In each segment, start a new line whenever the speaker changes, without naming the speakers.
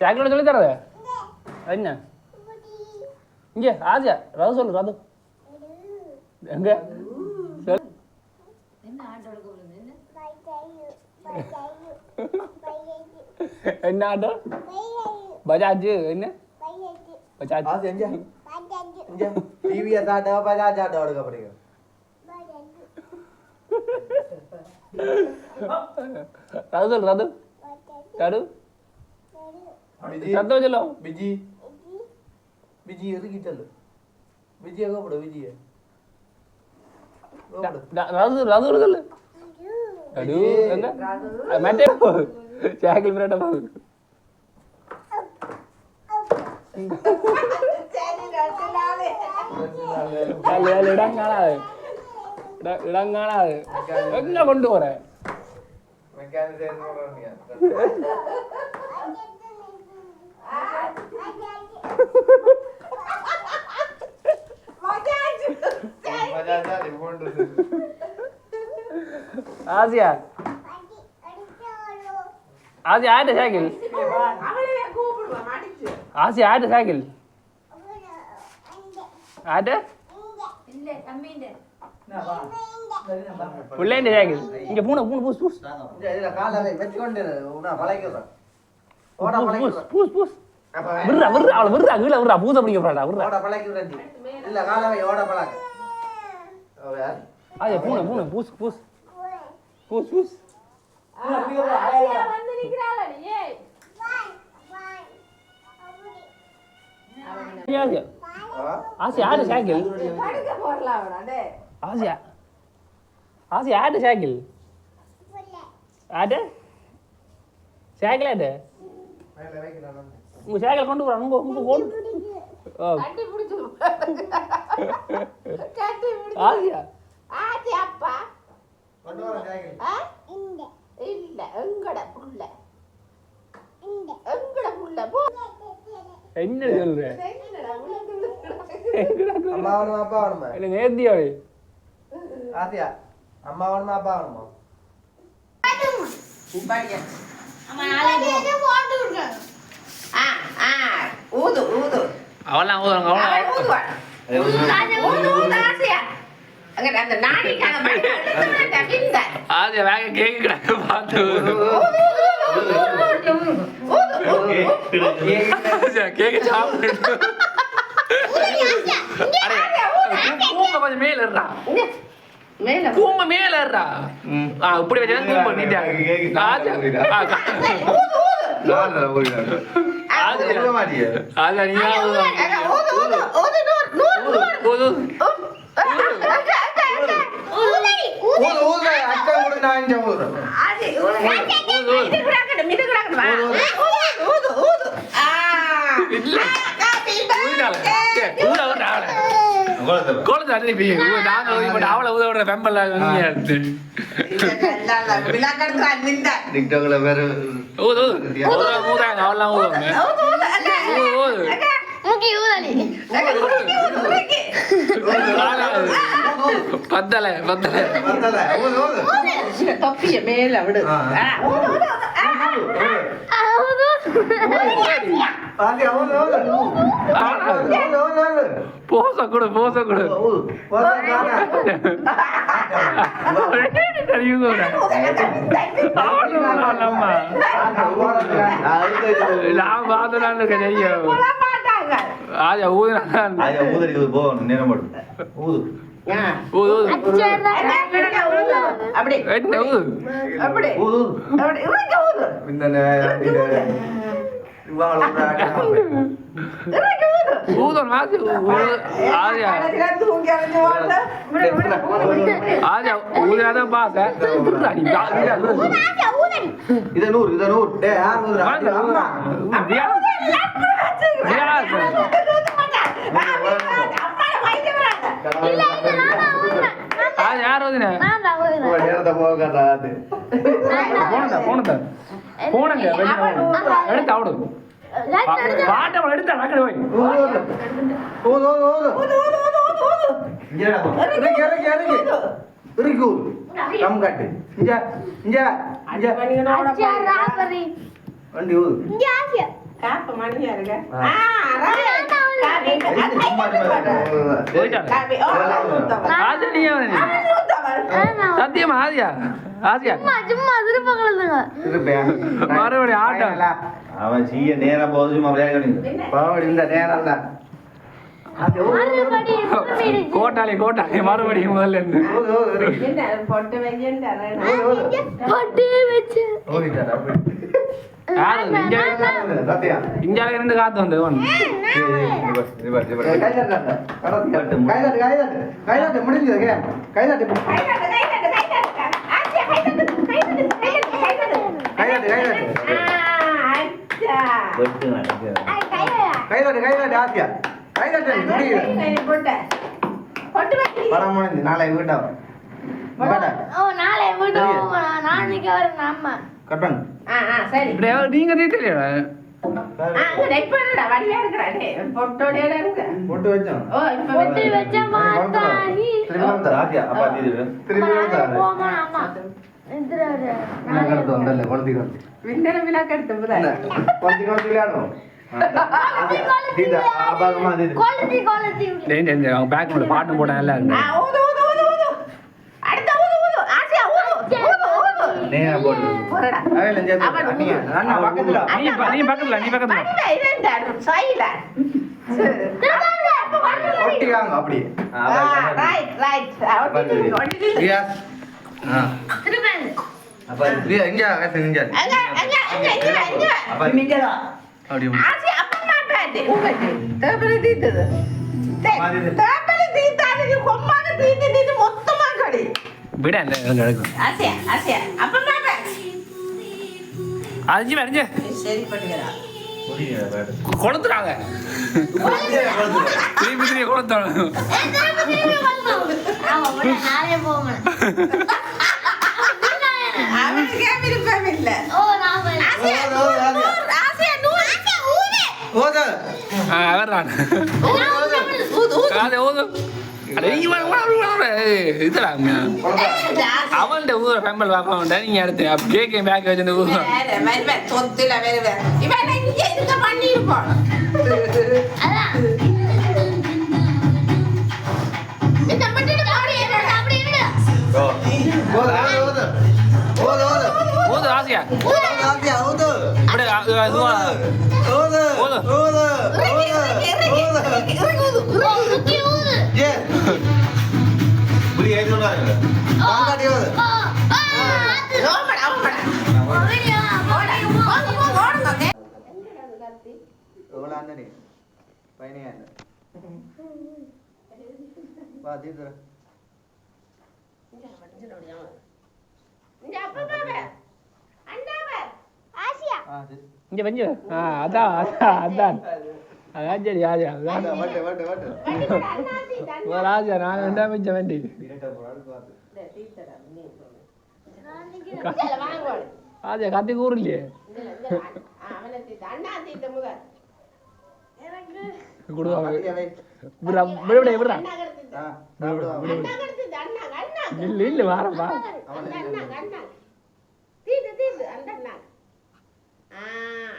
சாக்கிலோட சொல்லி தரது என்ன இங்கே ஆஜா ரது சொல்லு ரது எங்க என்ன ஆட்டோ பஜாஜ் என்ன பஜாஜ்
ஆசை எங்க இங்க டிவியை தாட்ட பஜாஜ் ஆட்டோ எடுக்க போறீங்க
ரது சொல்லு ரது ரது சத்தம் சொல்லு
விஜி விஜி இருக்கு சொல்லு விஜய கூப்பிடு விஜய
ரது ரது சொல்லு ரது எங்க மேட்டே சாக்கில் பிரேட்ட போ இடம் காணாது இடம் காணாது எங்க கொண்டு போற ஆசியா ஆசியா ஆட்ட சைக்கிள் ஆசியா ஆட்ட சைக்கிள் ஆட்ட பிள்ளைண்ட சைக்கிள் இங்க பூனை பூனை பூஸ் பூஸ் பூஸ் பூஸ் விடுறா விடுறா அவளை விடுறா கீழே விடுறா பூத பிடிக்க போறாடா விடுறா ஆசியா பூனை பூனை பூஸ் பூஸ் பூஸ் பூஸ் ஆசியா ஆசியா ஆடு சைக்கிள் ஆசியா ஆசியா ஆடு சைக்கிள் ஆடு சைக்கிள் ஆடு உங்க சைக்கிள் கொண்டு போறான் உங்க கொண்டு ஆசியா
அப்பா இல்ல எங்கட புள்ள எங்கட புள்ள போ
என்ன சொல்ற
அம்மா வேணுமா அப்பா வேணுமா
என்ன நேர்த்தியாவே
ஆசியா அம்மா வேணுமா அப்பா வேணுமா
ஊது ஊது
அவெல்லாம் ஊதுறாங்க ஆசியா வேக கேக்கு கிடக்கு பார்த்து கேக்கு சாப்பிட்டு கொஞ்சம் மேல இருடா கூம்ப மேல இருடா இப்படி வச்சா கூம்ப நீட்டா பத்தல பத்தல
தொப்பிய மேல விடு
போச கொடு போச கொடு நான் பாத்துனான்னு தெரியும் ஆஜா ஊதுனா
போ நேரம் ஊது
ஊது
அப்படி
என்ன ஊது
அப்படி
ஊது
அப்படி ஊது
இந்த
ஊதம் ஆஜா ஆஜா ஆஜா ஊதுனாதான் பாச
இத நூறு டே யார் ஊதுறா
யார் ஓதுன போனங்க எடுத்து அவடு பாட்டை எடுத்தா நக்கடு போய்
வண்டி ஊது
காப்பு மணியா இருக்க காப்பி காப்பி ஓ
சத்தியமா ஆதியா ஆதியா
சும்மா திருப்பங்களதுங்க
மறுபடியும் ஆட்டம்
அவன் செய்ய நேரம் போது சும்மா விளையாடி இந்த நேரம் தான்
கோட்டாளி மறுபடியும் முதல்ல இருந்து
பொட்டு வைக்கின்றாரு
இந்தியாவில இருந்து காத்து வந்து
நாளை வீட்டா
நாளை வீட்டு நாளைக்கு வரேன் அம்மா
கட் பண்ணு
சரி
நீங்க தெரியல
போட்டு வச்சோம்
பொட்டு வச்ச மாத்தாணி போமா அம்மா எந்திராரு
பாட்டு போட நல்லா நீ பக்கத்துல
அப்படி
விட அறிஞ்சு கொளுத்துறாங்க திருப்பி கொளுத்தாங்க
நாளே போமா
அவன் ஊரை பெம்பல் பார்ப்பான் நீங்க அடுத்து கேக்க பேக் வச்சு ஊர் ஊது ஆசியா இங்க வந்து அதான் அதான் அதான் சரி ஆஜா ராஜா நான் ரெண்டாம் மிச்ச வேண்டி ஆஜா கத்தி கூறலையே இல்ல வாரப்பா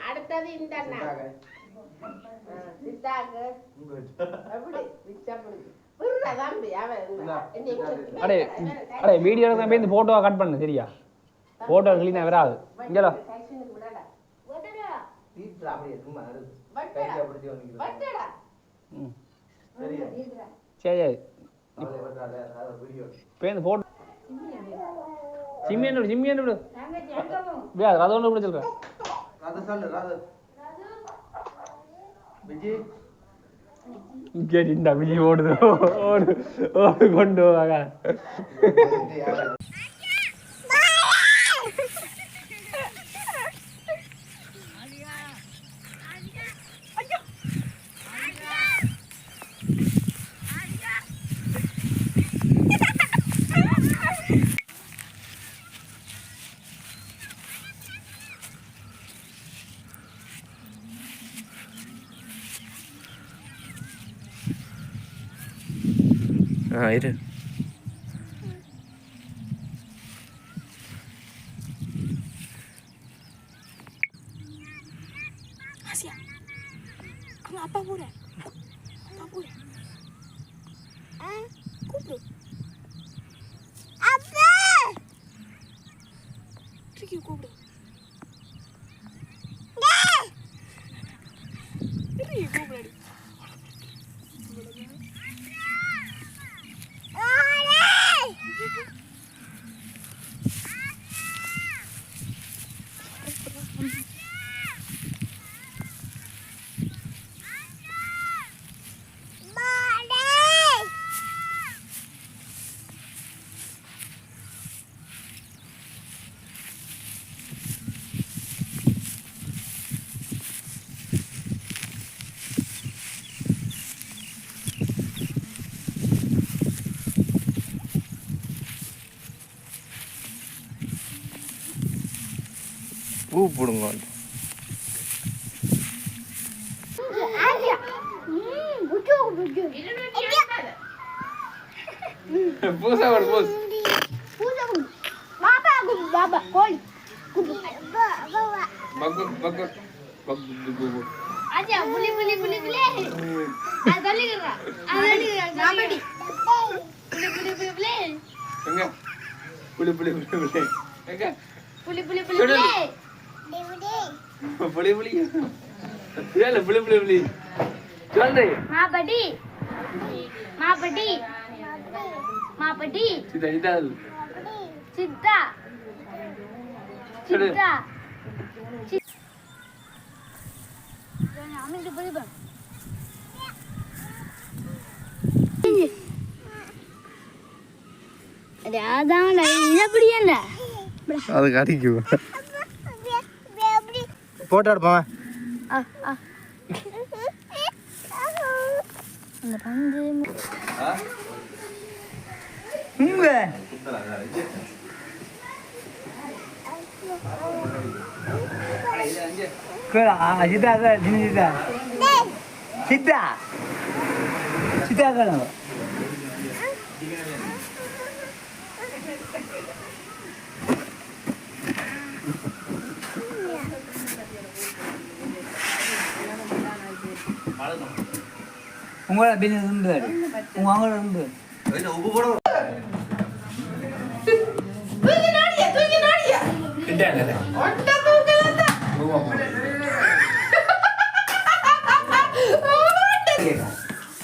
அடுத்தது இந்த அண்ணா சித்தாக்கு
அடே அடே வீடியோ தான் போய் இந்த போட்டோவை கட் பண்ணு சரியா போட்டோ கிளீனா வராது இங்கலோ சரி பேருந்து போட்டோ சிம்மியன் விடு அது ஒன்று கூட சொல்றேன் இந்த விஜய் ஓடுது ஓடு கொண்டு வாங்க இரு
ஆசியா அப்பா போறேன் கூப்பிடு அப்பா ட்ரிக்கி கூப்பிடு கூப்பிடு
பூ போடுங்க பூசா போடு பூஸ்
பாபா கோழி
பக்கு பக்கு பக்கு
ஆஜா புலி புலி புலி புலி அதல்லிங்கறா காமெடி புலி புலி புலி புலி
எங்க புலி புலி புலி புலி எங்க
புலி புலி புலி புலி
புலி புலி ஏல புலி புலி புலி चल रे
மாபடி மாபடி மாபடி
सीधा इधर
சித்தா சித்தா আমি তো বলবো அட அதான் என்ன புரியல
அது கடிக்கும்
போட்டோ எடுப்போம்
அந்த பந்து
இங்க சித்தா சித்தா சித்தா சித்தா காணும் உங்களோட பிசினஸ் உண்டு உங்க அவங்களோட உண்டு
உப்பு போட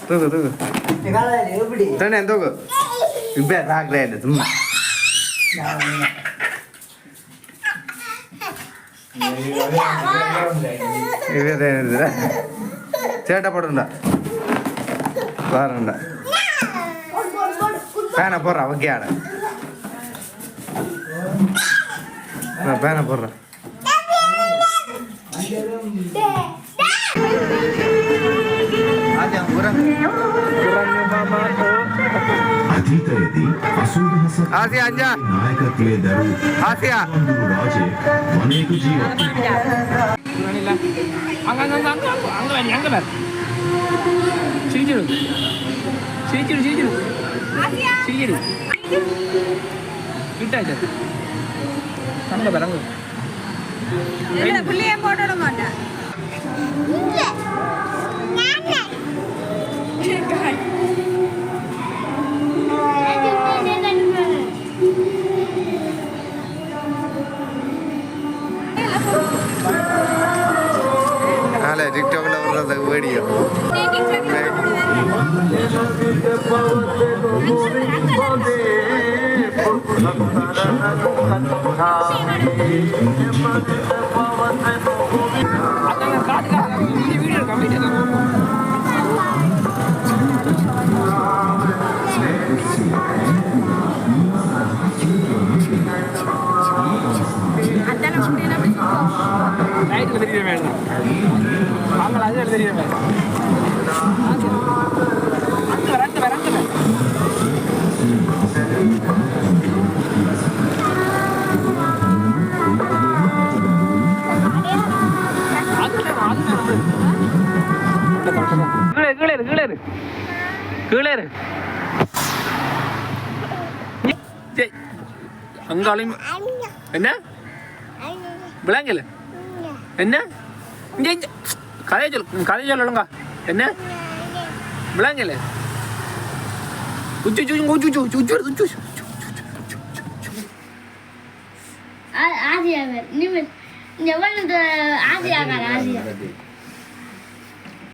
தூக்கு தூக்கு
எப்படி
தானே தூக்கு இப்போ தாக்குறேன் சும்மா சேட்டை போடுண்டா பாருண்டா பேனை போடுறா ஓகே ஆட நான் பேனை போடுறேன்
අතීතයේදී 80
ආසියා අංජා
නායකත්වයේ දරූ
ආසියා
වඳුරු රාජය වනයක ජීවත්
அங்க சிரிச்சிரு சிரிச்சிரு சிரிச்சிரு சிரிச்சிரு கிட்டாச்சு அங்க பாருங்க
புள்ளியே போட்டுட மாட்டேன்
நாளை டிக்டாக்ல வர்றது வீடியோ லைட் தெரிய வேண்டாம் அவங்கள அது தெரிய வேண்டாம் ரெண்டு கீழே அங்காலையும் என்ன விளங்கல என்ன கதையை சொல்லலுங்க என்ன விளங்கல உச்சு
ஆசியா நீ எவ்வளவு ஆசியா ஆசியா